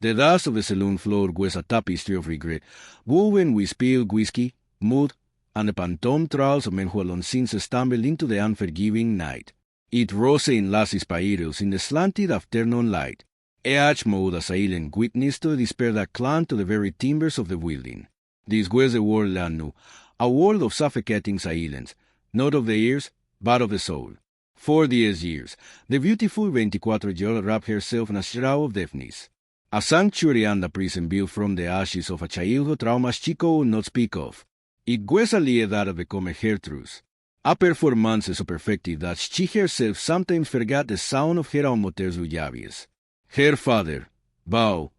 The dust of the saloon floor was a tapestry of regret, woven with spilled whiskey, mud, and the phantom trails of men who had long since stumbled into the unforgiving night. It rose in lasses spirals in the slanted afternoon light. Each mode a silent witness to the despair that clung to the very timbers of the building. This was the world Leanne knew, a world of suffocating silence, not of the ears, but of the soul. For 10 years, the beautiful 24-year-old wrapped herself in a shroud of deafness. A sanctuary and a prison built from the ashes of a childhood traumas she could not speak of. It was a lie that had become her truth. A performance so perfected that she herself sometimes forgot the sound of her own mother's llaves. Her father, Bao,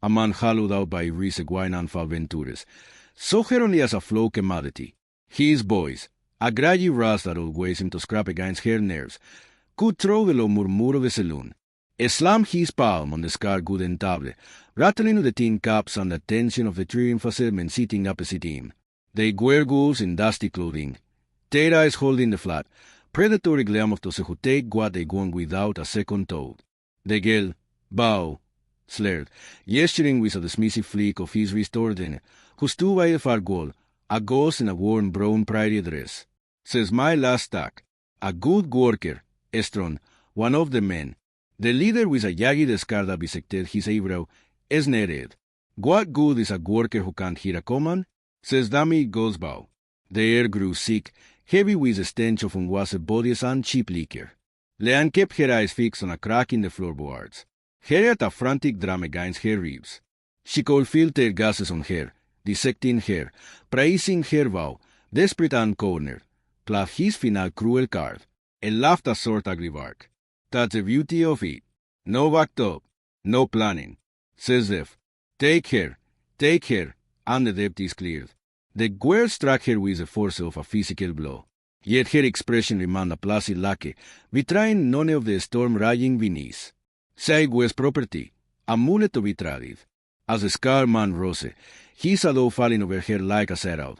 a man hollowed out by recent wine and aventures, saw her only as a flawed commodity. His voice, a graggy rust that always seemed to scrap against her nerves, could throw the low murmur of the saloon. Slammed his palm on the scarred wooden table, rattling the tin cups and the tension of the three infant men sitting opposite him. They were ghouls in dusty clothing, their eyes holding the flat, predatory gleam of those who take what they want without a second thought. The girl, Bao, slurred, gesturing with a dismissive flick of his wrist order, who stood by the far wall, a ghost in a worn brown prairie dress. Says my last tack. A good worker, strong, one of the men. The leader with a jagged scar that bisected his eyebrow, sneered. What good is a worker who can't hear a command? Says Dummy Gosbow. The air grew sick, heavy with the stench of unwashed bodies and cheap liquor. Leanne kept her eyes fixed on a crack in the floorboards. Her had a frantic drum against her ribs. She could feel tear gases on her, dissecting her, praising her vow, desperate and cornered, played his final cruel card, and laughed a short ugly bark. That's the beauty of it. No backed up, no planning. Says Dev, take her, and the depth is cleared. The word struck her with the force of a physical blow. Yet her expression remained a placid lackey, betraying none of the storm raging beneath. Say was property, a mullet to be traded. As the scarred man rose, his shadow falling over her like a shadow.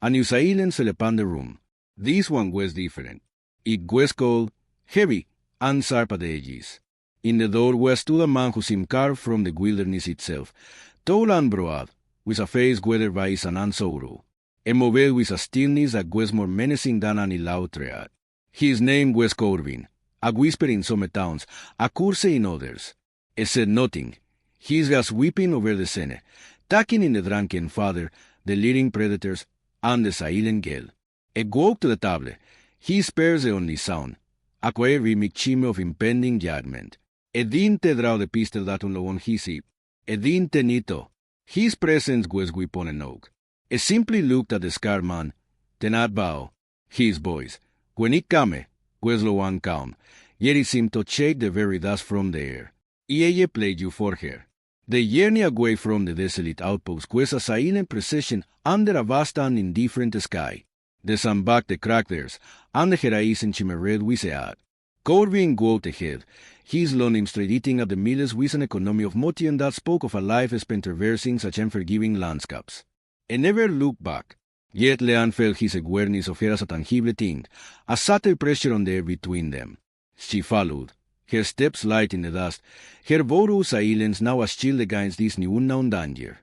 A new silence fell upon the room. This one was different. It was cold, heavy, and sharp at the edges. In the doorway stood a man who seemed carved from the wilderness itself, tall and broad, with a face weathered by sun and sorrow, immobile with a stillness that was more menacing than any loud threat. His name was Corbin, a whisper in some towns, a curse in others. He said nothing. He was weeping over the scene, taking in the drunken father, the leading predators, and the silent girl. He walked to the table, his spurs the only sound, a quiet rhythmic chime of impending judgment. He didn't draw the pistol that unlocked on his hip. He didn't nito. His presence was weapon and oak. He simply looked at the scarred man, did not bow. His voice, when it came, was low and calm, yet it seemed to shake the very dust from the air. Ella played you for her. The journey away from the desolate outpost was a silent procession under a vast and indifferent sky. The sun backed the crackers, and the horizon shimmered with it. Corbin walked ahead, his longing straight eating at the mills with an economy of motion that spoke of a life spent traversing such unforgiving landscapes. He never looked back, yet Leanne felt his awareness of her as a tangible thing, a subtle pressure on the air between them. She followed, her steps light in the dust, her borrowed silence now as chilled against this new unknown danger.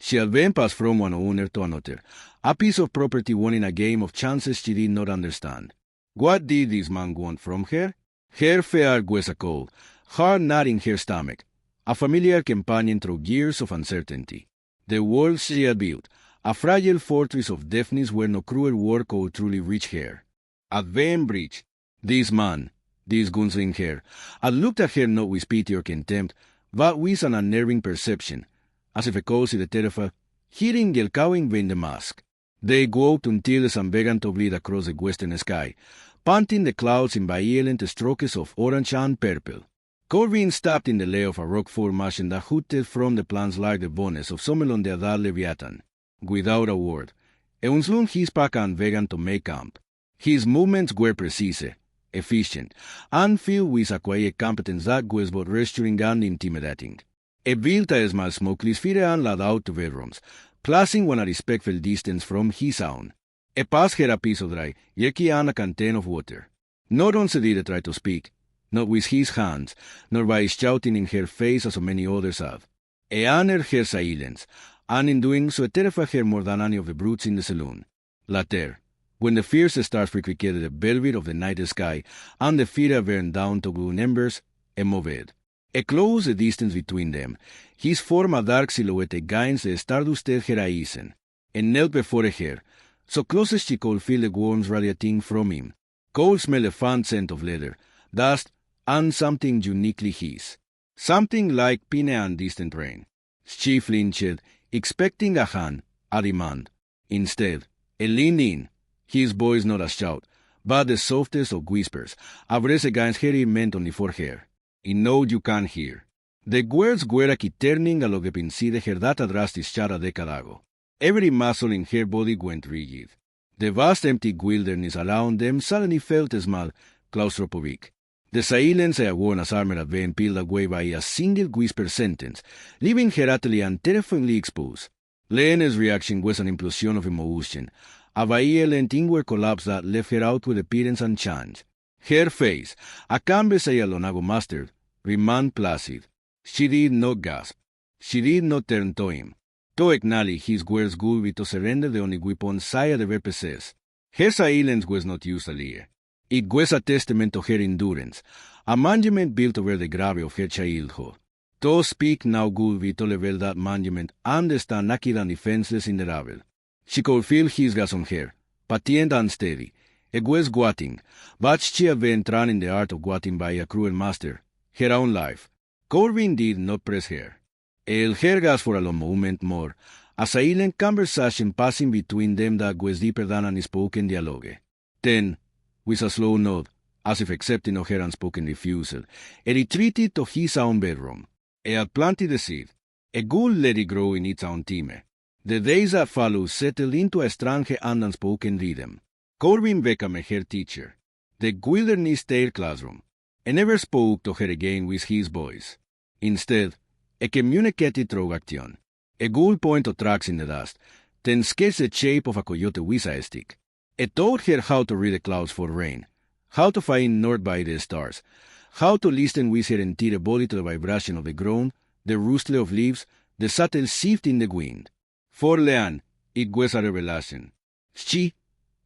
She had been passed from one owner to another, a piece of property won in a game of chances she did not understand. What did this man want from her? Her fare was a cold, hard knot in her stomach, a familiar companion through years of uncertainty. The world she had built, a fragile fortress of deafness where no cruel word could truly reach her. At Bainbridge, this man, this gunslinger, had looked at her not with pity or contempt, but with an unnerving perception, as if a cause the terrified, hearing the cowing vein the mask. They walked until the sun began to bleed across the western sky, panting the clouds in violent strokes of orange and purple. Corbin stopped in the lay of a rock formation that hooted from the plants like the bones of some along the adult leviathan. Without a word, he unslung his pack and began to make camp. His movements were precise, efficient, and filled with a quiet competence that was both reassuring and intimidating. He built a small smokeless fire and led out to bedrooms, placing one a respectful distance from his own. He passed her a piece of dry, yucky and a canteen of water. Not once did he try to speak, not with his hands, nor by shouting in her face as so many others have. Aner her silence, and in doing so terrified more than any of the brutes in the saloon. Later, when the fierce stars frequented the velvet of the night sky, and the fire burned down to glue embers, moved. A close the distance between them, his form a dark silhouette gains the stardusted heroism, and knelt before her, so close as she could feel the warmth radiating from him, could smell the faint scent of leather, dust, and something uniquely his. Something like pine and distant rain. She flinched, expecting a hand, a demand. Instead, he leaned in, his voice not a shout, but the softest of whispers, a breath against her meant only for her. I know you can hear. The words were a turning along the pensée de her data drastic chara decadago. Every muscle in her body went rigid. The vast empty wilderness around them suddenly felt small, claustrophobic. The silence I worn as armor had been peeled away by a single whisper sentence, leaving her utterly and terrifyingly exposed. Lene's reaction was an implosion of emotion, a violent inward collapse that left her out with appearance unchanged. Her face, a canvas I Alonago mastered, remained placid. She did not gasp. She did not turn to him. To acknowledge his words would be to surrender the only weapon she had ever possessed. Her silence was not used a lie. It was a testament to her endurance, a monument built over the grave of her childhood. To speak now would be to level that monument and stand naked and defenseless in the rubble. She could feel his gaze on her, patient and steady. It was gwatting, but she had been trained in the art of gwatting by a cruel master, her own life. Corbin did not press her. El her gaze for a long moment more, a silent conversation passing between them that was deeper than an unspoken dialogue. Then, with a slow nod, as if accepting of her unspoken refusal, he retreated to his own bedroom. He had planted the seed. A good let it grow in its own time. The days that followed settled into a strange and unspoken rhythm. Corbin became her teacher. The wilderness stayed classroom, and never spoke to her again with his voice. Instead, he communicated through action. A good point of tracks in the dust, then sketched the shape of a coyote with a stick. He taught her how to read the clouds for rain, how to find north by the stars, how to listen with her entire body to the vibration of the ground, the rustle of leaves, the subtle shift in the wind. For Leanne, it was a revelation. She,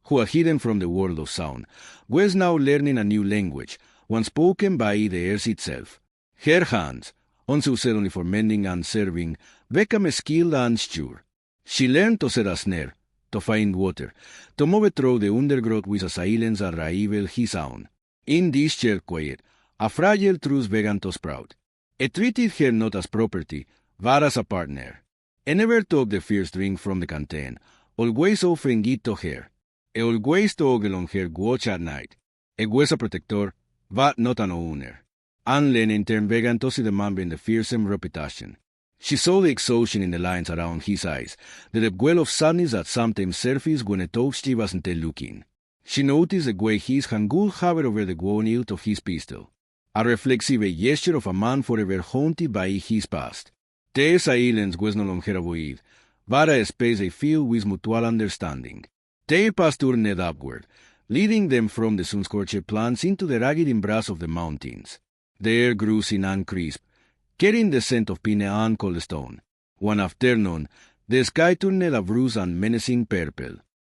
who had hidden from the world of sound, was now learning a new language, one spoken by the earth itself. Her hands, unsuited only for mending and serving, became skilled and sure. She learned to set a snare, to find water, to move through the undergrowth with a silence that rivaled his own. In this shared quiet, a fragile truth began to sprout. He treated her not as property, but as a partner. He never took the fierce drink from the canteen, always offering it to her. He always took along her watch at night. He was a protector, but not an owner. And Len in turn began to see the man being the fearsome reputation. She saw the exhaustion in the lines around his eyes, the well of sadness that sometimes surfaced when he thought she wasn't looking. She noticed the way his hand would hover over the worn hilt of his pistol, a reflexive gesture of a man forever haunted by his past. Their silence was no longer a void, but a space they filled with mutual understanding. Their path turned upward, leading them from the sun-scorched plants into the rugged embrace of the mountains. The air grew thin and crisp, carrying the scent of pine and cold stone. One afternoon, the sky turned a bruised and menacing purple.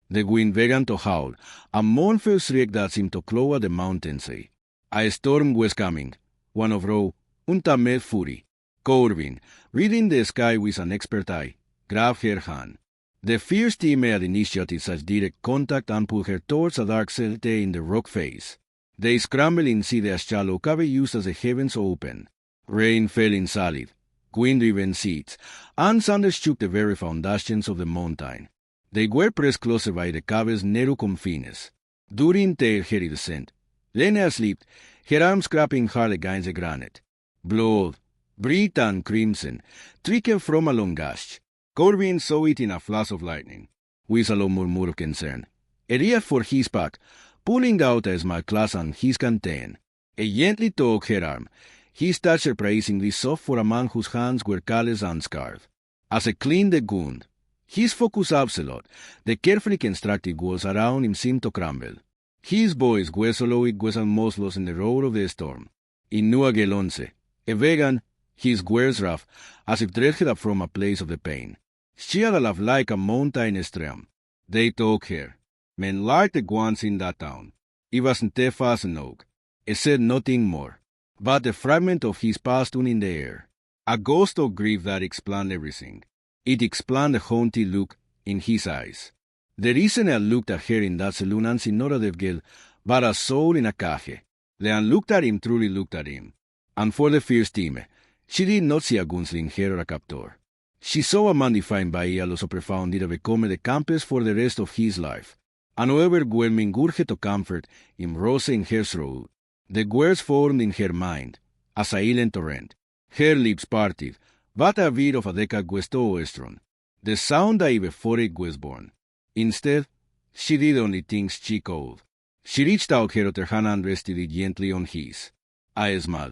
The wind began to howl, a mournful shriek that seemed to claw at the mountainside. A storm was coming, one of raw, untamed fury. Corbin, reading the sky with an expert eye, grabbed her hand. The fierce team had initiated such direct contact and pulled her towards a dark cellte in the rock face. They scrambled inside a shallow cave used as the heavens opened. Rain fell in solid, wind-driven seeds, and thunder shook the very foundations of the mountain. They were pressed closer by the cave's narrow confines. During their hurried descent, Lena slipped, her arms scraping hard against the granite. Blood, red and crimson, trickled from a long gash. Corbin saw it in a flash of lightning. With a low murmur of concern, he reached for his pack, pulling out a small glass and his canteen. He gently took her arm, his touch surprisingly soft for a man whose hands were callous and scarred. As he cleaned the wound, his focus absolute, the carefully constructed walls around him seemed to crumble. His voice was although it was almost lost in the roar of the storm. In Nuagelonce, a vegan, His words rough, as if dredged up from a place of the pain. She had a laugh like a mountain stream. They took her. Men like the ones in that town. It wasn't te fast nog. It said nothing more, but the fragment of his past hung in the air. A ghost of grief that explained everything. It explained the haunted look in his eyes. The reason I looked at her in that saloon and Signora Devgel, but a soul in a cage. Leanne looked at him, truly looked at him. And for the first time, she did not see a gunsling her or a captor. She saw a man defined by ella lo so profound it become the campus for the rest of his life. An overwhelming urge of comfort in rose in her throat. The words formed in her mind, a silent torrent. Her lips parted, but a bit of a decade guesto oestron. The sound that before it was born. Instead, she did only things she could. She reached out her other hand and rested it gently on his. A small,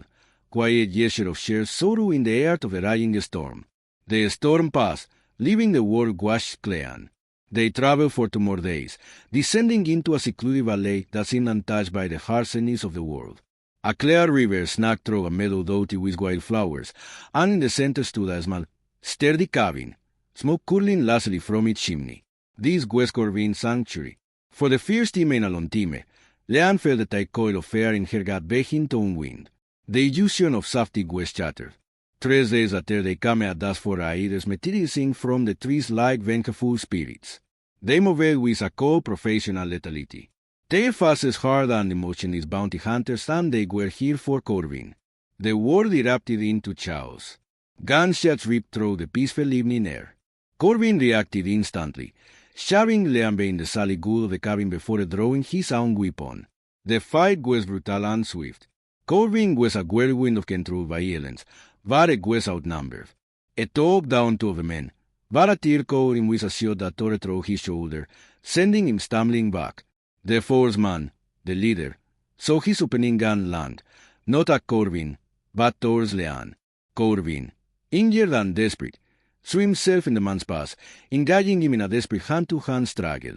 quiet gesture of sheer sorrow in the air of a raging storm. The storm passed, leaving the world washed clean. They traveled for 2 more days, descending into a secluded valley that seemed untouched by the harshness of the world. A clear river snacked through a meadow dotted with wildflowers, and in the center stood a small, sturdy cabin, smoke curling lazily from its chimney. This was Corvin's sanctuary. For the first time in a long time, Leanne felt the tight coil of air in her gut begging to unwind. The illusion of safety was shattered. 3 days after they came at dusk for Aires materializing from the trees like vengeful spirits. They moved with a cold professional lethality. Their faces hard and emotionless bounty hunters, and they were here for Corvin. The world erupted into chaos. Gunshots ripped through the peaceful evening air. Corvin reacted instantly, shoving Leanne in the solid good of the cabin before drawing his own weapon. The fight was brutal and swift. Corvin was a whirlwind of controlled violence, but it was outnumbered. It took down 2 of the men, but a tear caught him with a shot that tore through his shoulder, sending him stumbling back. The 4th man, the leader, saw his opening gun land, not at Corvin, but towards Leanne. Corvin, injured and desperate, threw himself in the man's path, engaging him in a desperate hand-to-hand struggle.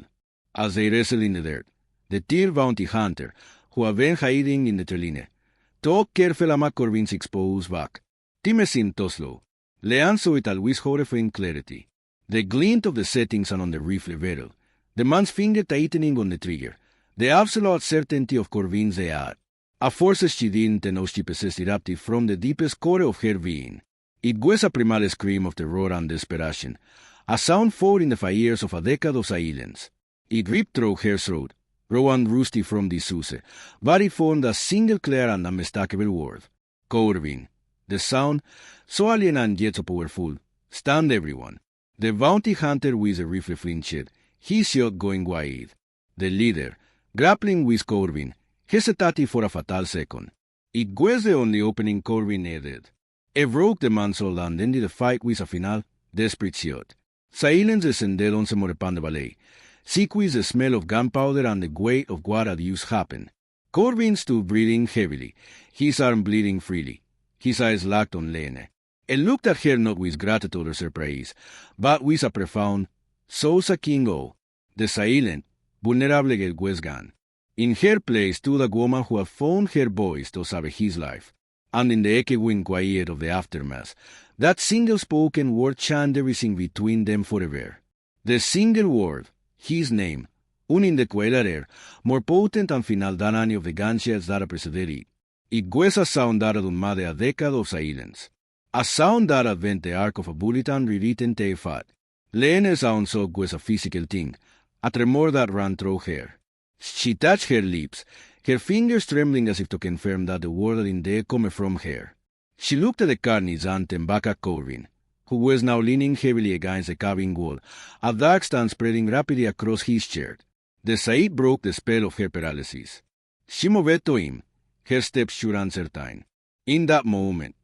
As they wrestled in the dirt, the tear bounty hunter, who had been hiding in the treline, took careful at Corvin's exposed back. Time seemed to slow. Leanne saw it all with horrifying clarity. The glint of the settings and on the rifle barrel, the man's finger tightening on the trigger, the absolute certainty of Corvin's death. A force she didn't know she possessed erupted from the deepest core of her being. It was a primal scream of terror and desperation, a sound formed in the fires of a decade of silence. It ripped through her throat, raw and rusty from disuse, but it formed a single clear and unmistakable word. Corvin. The sound, so alien and yet so powerful, stunned everyone. The bounty hunter with the rifle flinched, his shot going wide. The leader, grappling with Corvin, hesitated for a fatal second. It was the only opening Corvin needed. It broke the man's soul and ended the fight with a final, desperate shot. Silence descended on the Morepan de Ballet, sick with the smell of gunpowder and the weight of what had just happened. Corvin stood breathing heavily, his arm bleeding freely. His eyes locked on Lene. He looked at her not with gratitude or surprise, but with a profound, soul-sucking awe. The silent, vulnerable girl was gone. In her place stood a woman who had found her voice to save his life. And in the echoing quiet of the aftermath, that single spoken word changed everything between them forever. The single word, his name, in the quieter air, more potent and final than any of the gunshots that preceded it. It was a sound that had unmade a decade of silence. A sound that had bent the arc of a bullet and rewritten the fat. Lene's sound shock was a physical thing, a tremor that ran through her. She touched her lips, her fingers trembling as if to confirm that the word had indeed come from her. She looked at the carnage and then back at Corvin, who was now leaning heavily against the cabin wall, a dark stand spreading rapidly across his shirt. The sight broke the spell of her paralysis. She moved to him, her steps sure and certain. In that moment,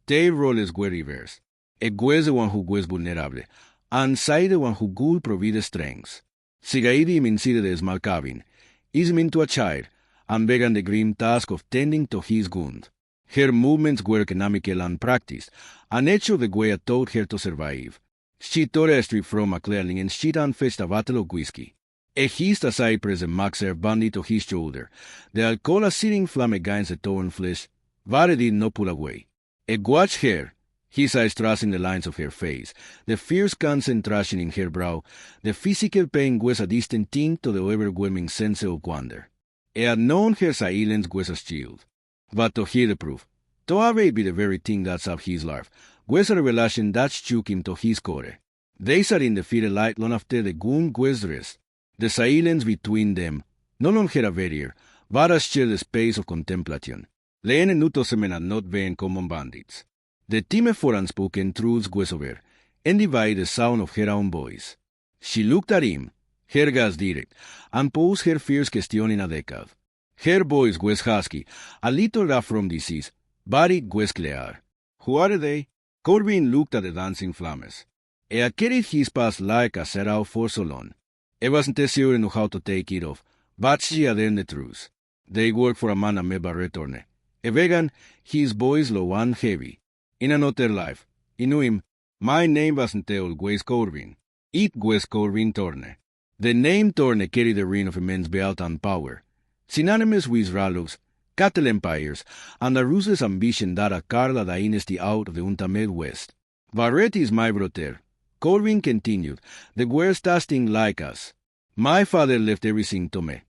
their roles were reversed. It was the one who was vulnerable, and Sai the one who could provide strength. She guided him inside the small cabin, eased him into a chair, and began the grim task of tending to his wound. Her movements were economical and practiced, an edge of the way it taught her to survive. She tore a strip from a clearing and she and fetched a bottle of whiskey. He hissed as I pressed the maxer bandit to his shoulder, the alcohol a searing flame against the torn flesh, but it did not pull away. He watched her, his eyes tracing the lines of her face, the fierce concentration in her brow, the physical pain was a distant thing to the overwhelming sense of wonder. He had known her silence was a shield. But to hear the proof, to already be the very thing that saved his life, was a revelation that shook him to his core. They sat in the fire light long after the gun was dressed. The silence between them no longer a barrier, but a shared space of contemplation. Le ene nuto semen had not been common bandits. The time for unspoken truths was over, and divided the sound of her own voice. She looked at him, her gaze direct, and posed her fierce question in a decade. Her voice was husky, a little rough from disease, but it was clear. Who are they? Corbin looked at the dancing flames. He had carried his past like a set out for so long. He wasn't sure knew how to take it off, but she had learned the truth. They work for a man named Retorne. A vegan, his voice low and heavy. In another life, he knew him. My name wasn't always Corbin. It was Corbin Torne. The name Torne carried the ring of immense wealth and power, synonymous with Rallows, cattle empires, and a ruthless ambition that had carved a dynasty out of the untamed West. Barrett is my brother. Corbin continued, the worst tasting like us. My father left everything to me.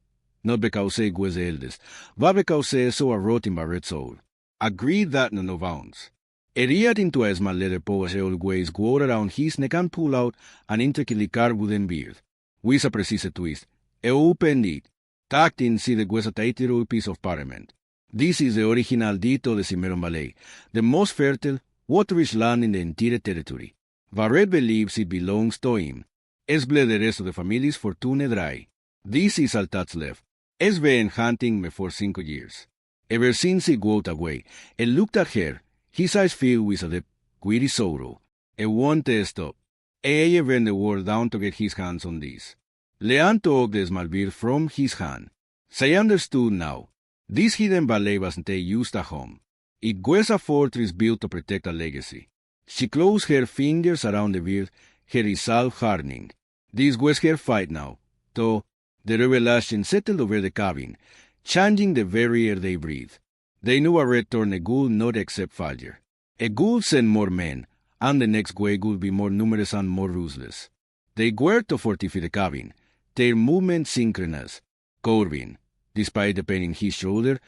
Not because he was the eldest, but because he saw a rot in Barrett's soul. Agreed that no bounds. He reached into a small leather pouch he always wore around his neck and pulled out an intricately carved wooden beard. With a precise twist, he opened it, tucked inside it was a tight piece of parchment. This is the original deed of the Cimarron Valley, the most fertile, water-rich land in the entire territory. Barrett believes it belongs to him. Es bled the rest of the family's fortune dry. This is all that's left. He's been hunting me for 5 years. Ever since he walked away, he looked at her, his eyes filled with a deep, weary sorrow. He wanted to stop. He bent the world down to get his hands on this. Leanne took the small beard from his hand. She understood now. This hidden valley wasn't a used a home. It was a fortress built to protect a legacy. She closed her fingers around the beard, her resolve hardening. This was her fight now, though the revelation settled over the cabin, changing the very air they breathed. They knew a return would not accept failure. It would send more men, and the next wave would be more numerous and more ruthless. They were to fortify the cabin, their movements synchronous. Corbin, despite the pain in his shoulder,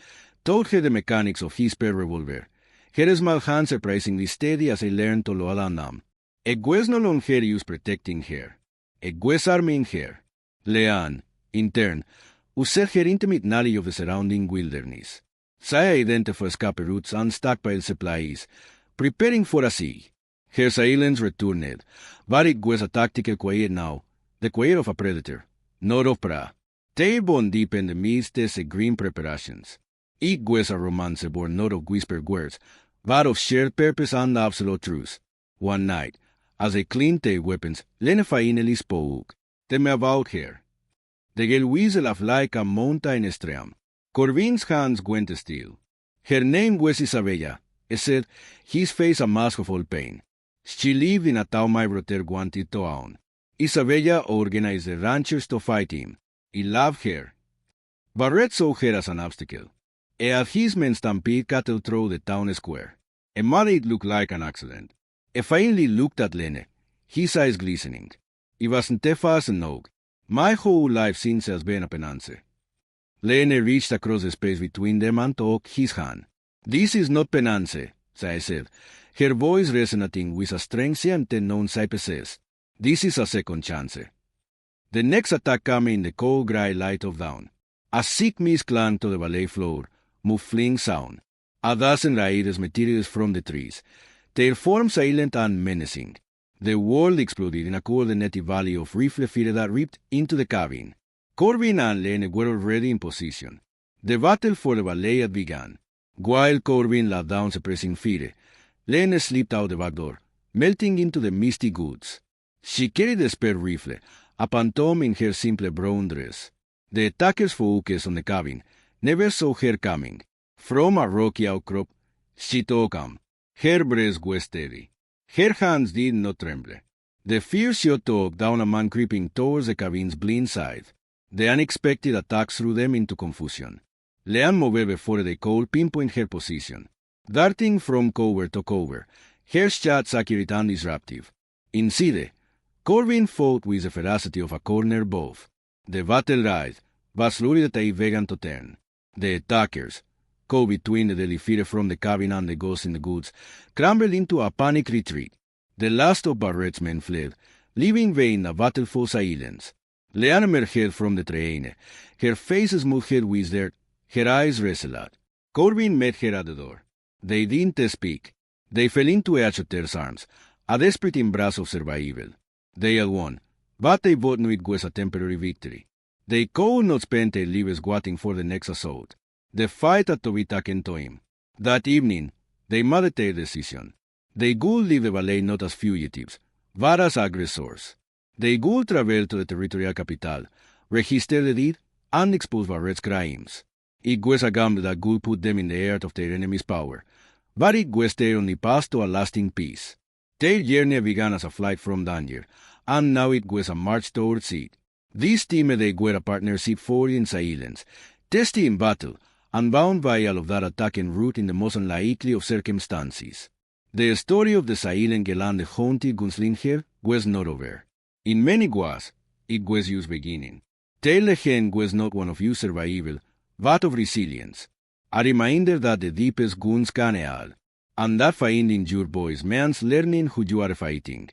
taught her the mechanics of his spare revolver, her small hands surprisingly steady as he learned to load and arm. It was no longer used protecting her. It was arming her. Leanne, in turn, used her intimate knowledge of the surrounding wilderness. She identified escape routes and stockpiled supplies, preparing for a siege. Her silence returned, but it was a tactical quiet now, the quiet of a predator, not of prey. Their bond deepened amidst these grim preparations. It was a romance born not of whispered words, but of shared purpose and absolute truth. One night, as they cleaned their weapons, Lene finally spoke. Tell me about her. The girl whistled off like a mountain stream. Corbin's hands went still. Her name was Isabella. He said, his face a mask of all pain. She lived in a town my brother wanted to own. Isabella organized the ranchers to fight him. He loved her. Barrett saw her as an obstacle. He had his men stampede cattle through the town square. He made it look like an accident. He finally looked at Lene, his eyes glistening. It wasn't a fast nog. My whole life since has been a penance. Lene reached across the space between them and took his hand. This is not penance, she said, her voice resonating with a strength she hadn't known she possessed. This is a second chance. The next attack came in the cold gray light of dawn. A sick mist clung to the valley floor, muffling sound. A dozen raiders materialized from the trees, their forms silent and menacing. The world exploded in a coordinated valley of rifle fire that ripped into the cabin. Corbin and Lene were already in position. The battle for the valley had begun. While Corbin laid down suppressing fear, Lene slipped out the back door, melting into the misty woods. She carried the spare rifle, a phantom in her simple brown dress. The attackers focused on the cabin, never saw her coming. From a rocky outcrop, she took aim. Her breast was steady. Her hands did not tremble. The fierce shot took down a man creeping towards the cabin's blind side. The unexpected attack threw them into confusion. Leanne moved before they could pinpoint her position. Darting from cover to cover, Herschat sakiritan disruptive. Inside, Corbyn fought with the ferocity of a corner both. The battle ride was lurid a vegan to turn. The attackers, caught between the defeated from the cabin and the ghost in the goods, crumbled into a panic retreat. The last of Barrett's men fled, leaving vain the battleful silence. Leanne emerged from the train, her face smoothed with dirt, her eyes restless. Corbyn met her at the door. They didn't speak. They fell into each other's arms, a desperate embrace of survival. They had won, but they both knew it was a temporary victory. They could not spend their lives waiting for the next assault. The fight had to be taken to him. That evening, they made their decision. They would leave the valley not as fugitives, but as aggressors. They would travel to the territorial capital, register the deed, and expose Barrett's crimes. It was a gamble that would put them in the heart of their enemy's power, but it was their only path to a lasting peace. Their journey began as a flight from danger, and now it was a march towards it. This team they were a partnership for in silence, tested in battle, and bound by all of that attack en route in the most unlikely of circumstances. The story of the silent Geland haunted gunslinger was not over. In many ways, it was just beginning. Their legend was not one of your survival, but of resilience. A reminder that the deepest wounds can heal, and that finding your voice means learning who you are fighting.